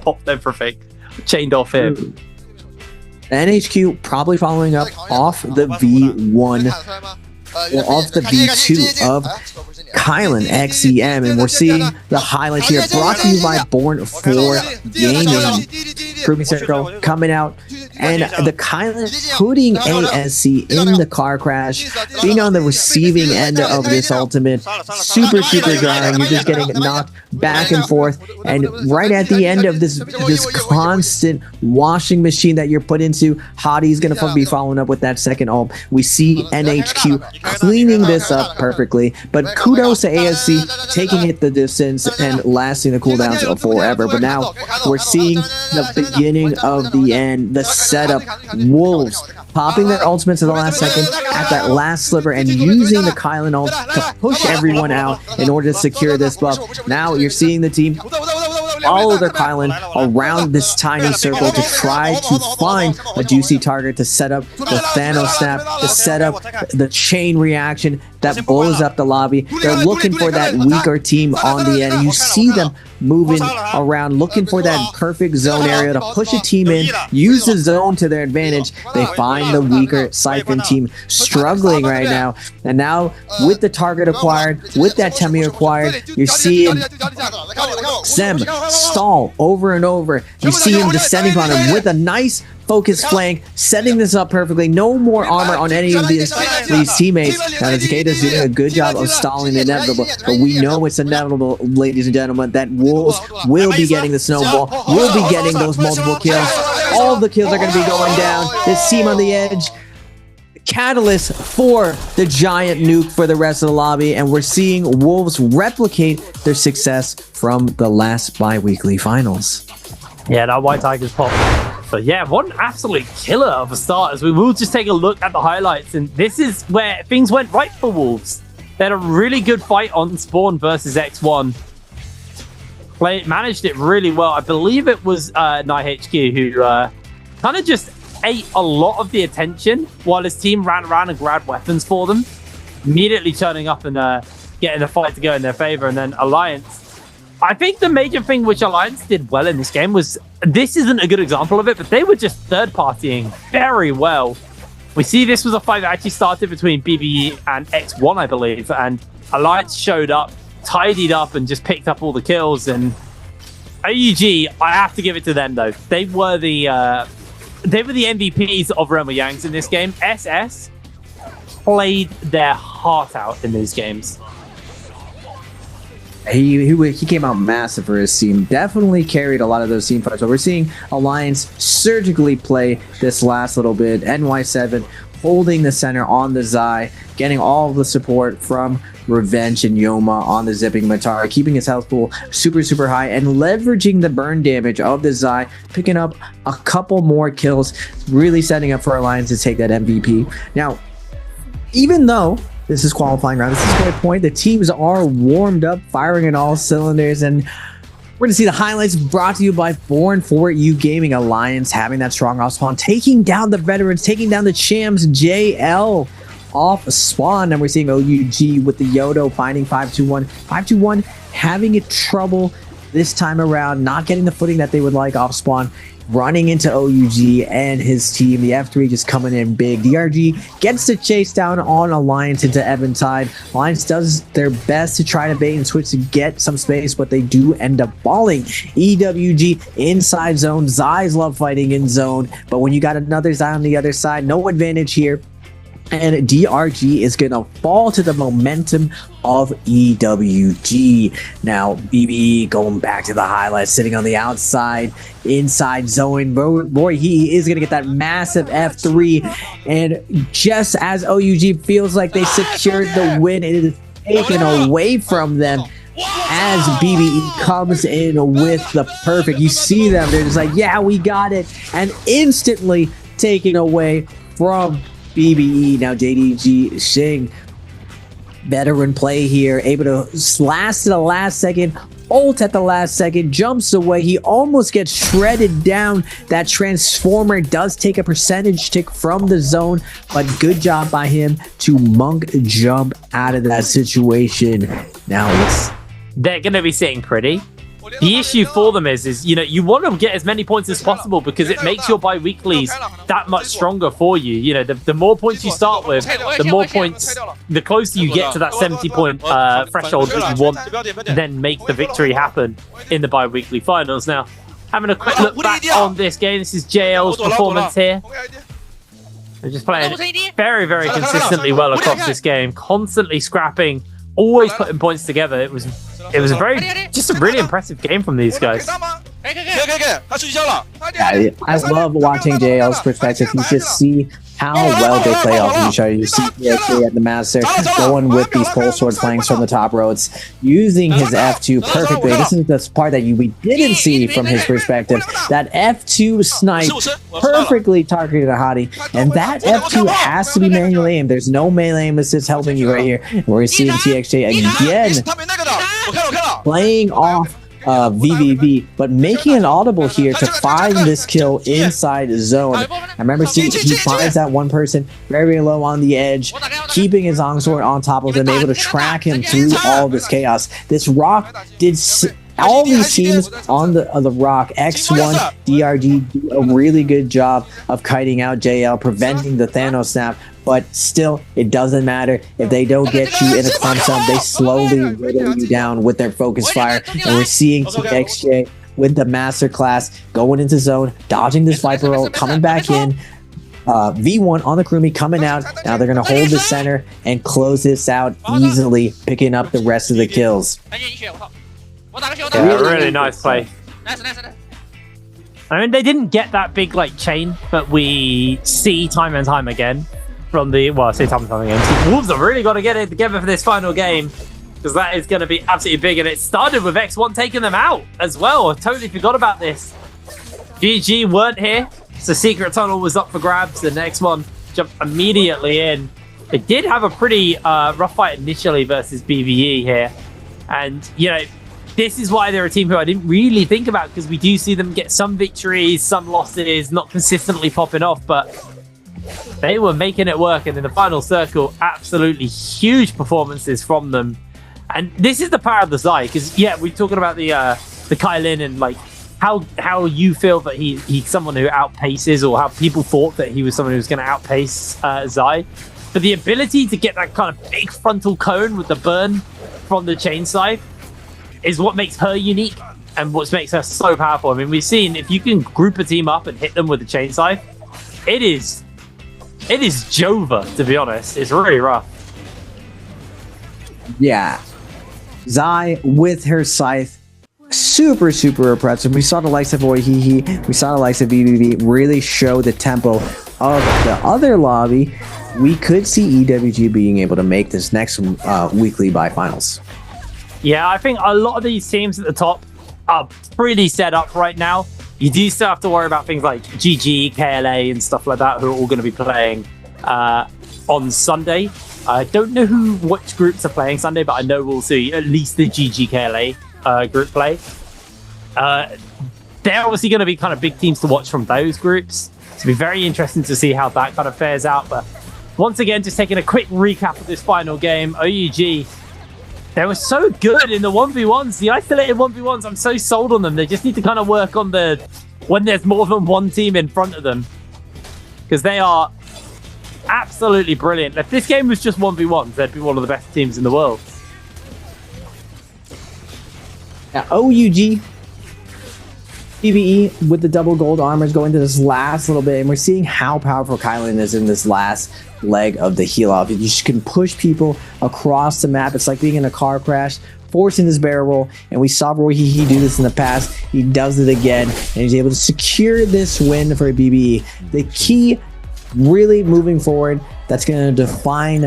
popped everything, chained off him. NHQ probably following up off the V1 or off the V2 of Kylan XEM, and we're seeing the highlights here brought to you by Born for Gaming. Proving Circle coming out, and the Kylan putting ASC in the car crash, being on the receiving end of this ultimate. Super drying. You're just getting knocked back and forth, and right at the end of this constant washing machine that you're put into, Hottie's gonna be following up with that second ult. We see NHQ cleaning this up perfectly, but kudos to ASC taking it the distance and lasting the cooldowns forever. But now we're seeing the beginning of the end, the setup. Wolves popping their ultimates at the last second at that last sliver and using the Kylan ult to push everyone out in order to secure this buff. Now you're seeing the team follow their Kylan around this tiny circle to try to find a juicy target to set up the Thanos snap, to set up the chain reaction that blows up the lobby. They're looking for that weaker team on the end. You see them moving around, looking for that perfect zone area to push a team in, use the zone to their advantage. They find the weaker Siphon team struggling right now. And now with the target acquired, with that Temi acquired, you're seeing Sem stall over and over. You see him descending on him with a nice focus flank, setting this up perfectly. No more armor on any of these teammates. Now, Takeda's doing a good job of stalling the inevitable, but we know it's inevitable, ladies and gentlemen, that Wolves will be getting the snowball, will be getting those multiple kills. All the kills are going to be going down. This team on the edge, catalyst for the giant nuke for the rest of the lobby, and we're seeing Wolves replicate their success from the last bi-weekly finals. Yeah, that White Tigers pop. But yeah, what an absolute killer of a start, as we will just take a look at the highlights. And this is where things went right for Wolves. They had a really good fight on Spawn versus X1. Managed it really well. I believe it was NiHQ who kind of just ate a lot of the attention while his team ran around and grabbed weapons for them. Immediately turning up and getting the fight to go in their favor. And then Alliance, I think the major thing which Alliance did well in this game was, this isn't a good example of it, but they were just third-partying very well. We see this was a fight that actually started between BBE and X1, I believe, and Alliance showed up, tidied up, and just picked up all the kills. And AUG, I have to give it to them, though. They were the MVPs of Realm of Yangs in this game. SS played their heart out in these games. He came out massive for his team. Definitely carried a lot of those team fights. But we're seeing Alliance surgically play this last little bit. NY7 holding the center on the Zai, getting all of the support from Revenge and Yoma on the Zipping Matara, keeping his health pool super high and leveraging the burn damage of the Zai, picking up a couple more kills, really setting up for Alliance to take that MVP. Now, even though this is qualifying round, this is a great point, the teams are warmed up, firing in all cylinders, and we're going to see the highlights brought to you by Born for You Gaming. Alliance having that strong off spawn, taking down the veterans, taking down the champs. JL off spawn, and we're seeing OUG with the Yodo finding 521. 521 having it trouble this time around, not getting the footing that they would like off spawn, running into OUG and his team. The F3 just coming in big. DRG gets to chase down on Alliance into Eventide. Alliance does their best to try to bait and switch to get some space, but they do end up falling. EWG inside zone. Zai's love fighting in zone, but when you got another Zai on the other side, no advantage here. And DRG is going to fall to the momentum of EWG. Now, BBE going back to the highlights, sitting on the outside, inside zone. Boy, he is going to get that massive F3. And just as OUG feels like they secured the win, it is taken away from them as BBE comes in with the perfect. You see them, they're just like, yeah, we got it. And instantly taken away from BBE. Now JDG Xing, veteran play here, able to last to the last second, ult at the last second, jumps away. He almost gets shredded down. That transformer does take a percentage tick from the zone, but good job by him to monk jump out of that situation. Now they're going to be sitting pretty the issue for them is you know, you want to get as many points as possible because it makes your bi-weeklies that much stronger for you. You know, the more points you start with, the more points, the closer you get to that 70-point threshold that you want to then make the victory happen in the bi-weekly finals. Now, having a quick look back on this game, this is JL's performance here. They're just playing very, very consistently well across this game, constantly scrapping, always putting points together. It was just a really impressive game from these guys. Yeah, I love watching JL's perspective. You just see how well they play off each other. You see TXJ at the master going with these pole sword flanks from the top roads, using his F2 perfectly. This is the part that we didn't see from his perspective. That F2 snipe perfectly targeted a hottie, and that F2 has to be manual aim. There's no melee aim assist helping you right here. We're seeing TXJ again playing off VVV, but making an audible here to find this kill inside zone. I remember seeing he finds that one person very, very low on the edge, keeping his Ongsword on top of him, able to track him through all this chaos. This rock did all these teams on the rock, X1, DRG, do a really good job of kiting out JL, preventing the Thanos snap. But still, it doesn't matter. If they don't get you in a clump sum, they slowly whittle you down with their focus fire. And we're seeing TXJ with the masterclass going into zone, dodging this Viper roll, coming back in. V1 on the Kurumi coming out. Now they're going to hold the center and close this out easily, picking up the rest of the kills. Yeah, really nice play. I mean, they didn't get that big like chain, but we see time and time again from the, well, I say time and time again. So Wolves have really got to get it together for this final game, because that is going to be absolutely big. And it started with X1 taking them out as well. I totally forgot about this. GG weren't here, so Secret Tunnel was up for grabs. The next one jumped immediately in. They did have a pretty rough fight initially versus BVE here. And, you know, this is why they're a team who I didn't really think about, because we do see them get some victories, some losses, not consistently popping off, but they were making it work. And in the final circle, absolutely huge performances from them. And this is the power of the Zai, because, yeah, we're talking about the Kylin and, like, how you feel that he's someone who outpaces, or how people thought that he was someone who was going to outpace Zai. But the ability to get that kind of big frontal cone with the burn from the chain scythe is what makes her unique and what makes her so powerful. I mean, we've seen if you can group a team up and hit them with the chain scythe, it is Jova, to be honest. It's really rough. Yeah. Zai with her scythe, super impressive. We saw the likes of Oihihi, we saw the likes of BBB really show the tempo of the other lobby. We could see EWG being able to make this next weekly by finals. Yeah, I think a lot of these teams at the top are pretty set up right now. You do still have to worry about things like GG, KLA, and stuff like that, who are all going to be playing on Sunday. I don't know which groups are playing Sunday, but I know we'll see at least the GG KLA group play. They're obviously going to be kind of big teams to watch from those groups. It'll be very interesting to see how that kind of fares out. But once again, just taking a quick recap of this final game, OUG, they were so good in the 1v1s, the isolated 1v1s. I'm so sold on them. They just need to kind of work on when there's more than one team in front of them, because they are absolutely brilliant. If this game was just 1v1s, they'd be one of the best teams in the world. Now, OUG, PvE with the double gold armors going to this last little bit, and we're seeing how powerful Kylin is in this last leg of the heal off. You just can push people across the map. It's like being in a car crash, forcing this barrel roll, and we saw Royhihi do this in the past. He does it again, and he's able to secure this win for BBE. The key really moving forward that's going to define